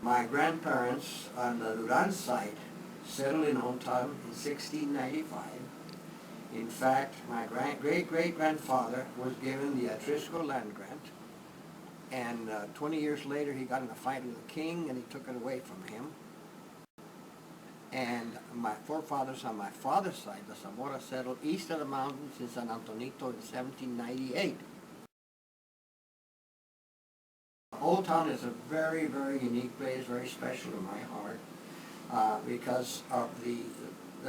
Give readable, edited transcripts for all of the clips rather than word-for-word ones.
My grandparents on the Duran side settled in Old Town in 1695. In fact, my great-great-grandfather was given the Atrisco land grant, and 20 years later he got in a fight with the king and he took it away from him. And my forefathers on my father's side, the Zamora, settled east of the mountains in San Antonito in 1798. Old Town is a very, very unique place, very special in my heart, because of the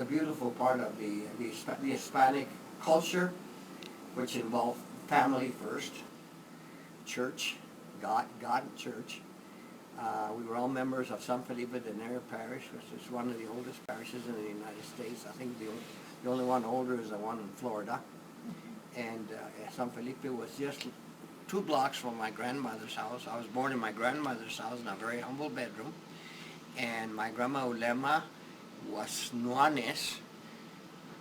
beautiful part of the Hispanic culture, which involved family first, church, God and church. We were all members of San Felipe de Neri Parish, which is one of the oldest parishes in the United States. I think the only one older is the one in Florida. And San Felipe was just 2 blocks from my grandmother's house. I was born in my grandmother's house in a very humble bedroom. And my grandma Ulema was Nuanes,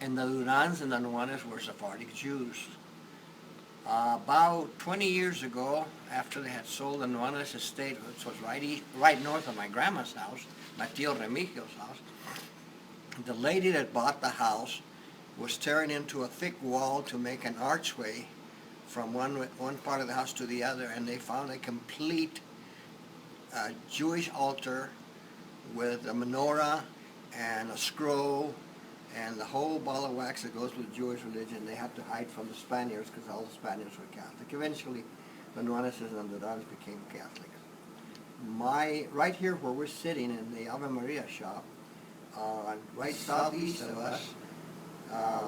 and the Durans and the Nuanes were Sephardic Jews. About 20 years ago, after they had sold the Nuanes estate, which was right north of my grandma's house, my tío Remigio's house, the lady that bought the house was tearing into a thick wall to make an archway from one part of the house to the other, and they found a complete Jewish altar with a menorah and a scroll and the whole ball of wax that goes with Jewish religion. They had to hide from the Spaniards because all the Spaniards were Catholic. Eventually, the Nuanes and the Durans became Catholics. Right here where we're sitting in the Ave Maria shop, right southeast of us,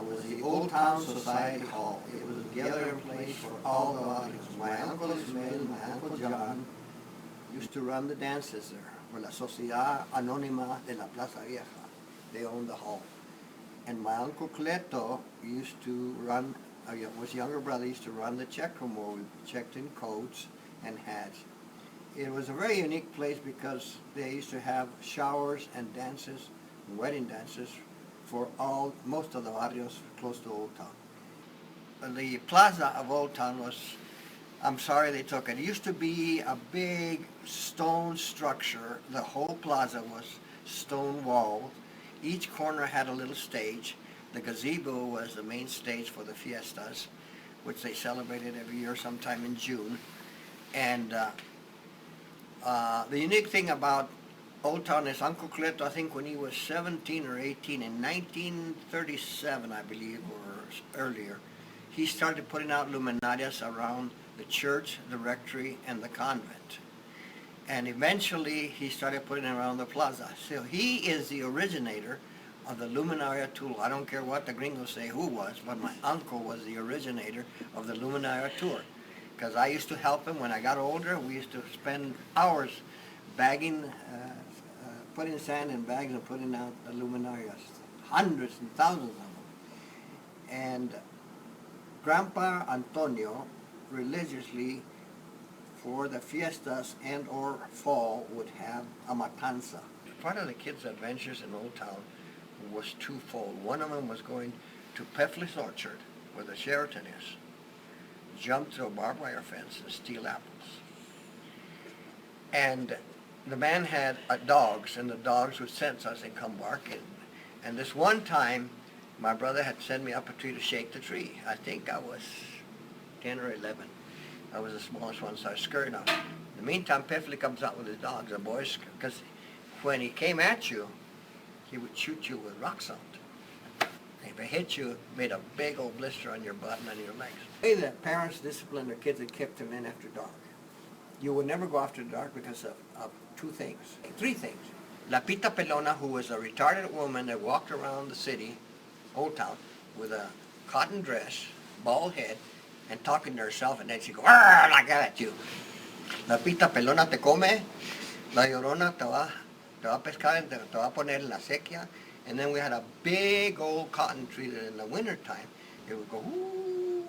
was the Old Town Society Hall. It was a gathering place for all the audience. My uncle Ismael, my uncle John used to run the dances there for La Sociedad Anónima de la Plaza Vieja. They owned the hall. And my uncle Cleto used to run, was younger brother, used to run the check room where we checked in coats and hats. It was a very unique place because they used to have showers and dances, wedding dances, for most of the barrios close to Old Town. The plaza of Old Town was, I'm sorry they took it. It used to be a big stone structure. The whole plaza was stone walled. Each corner had a little stage. The gazebo was the main stage for the fiestas, which they celebrated every year sometime in June. And the unique thing about Old Town is Uncle Cleto, I think when he was 17 or 18, in 1937, I believe, or earlier, he started putting out luminarias around the church, the rectory, and the convent. And eventually, he started putting it around the plaza. So he is the originator of the luminaria tool. I don't care what the gringos say who was, but my uncle was the originator of the luminaria tour. Because I used to help him when I got older. We used to spend hours bagging, putting sand in bags and putting out the luminarias. Hundreds and thousands of them. And Grandpa Antonio religiously, for the fiestas and or fall, would have a matanza. Part of the kids' adventures in Old Town was twofold. One of them was going to Peflis Orchard, where the Sheraton is, jump through a barbed wire fence and steal apples. And the man had dogs, and the dogs would sense us and come barking. And this one time, my brother had sent me up a tree to shake the tree. I think I was 10 or 11. I was the smallest one, so I scurried off. In the meantime, Pefli comes out with his dogs, the boys, because when he came at you, he would shoot you with rock salt. If it hit you, it made a big old blister on your butt and on your legs. The way that parents disciplined their kids and kept them in after dark. You would never go after dark because of 3 things. La Pita Pelona, who was a retarded woman that walked around the city, Old Town, with a cotton dress, bald head, and talking to herself, and then she'd go, like that at you. La Pita Pelona te come, La Llorona te va a pescar, te va a poner en la sequía. And then we had a big old cotton tree that in the wintertime, it would go, ooh,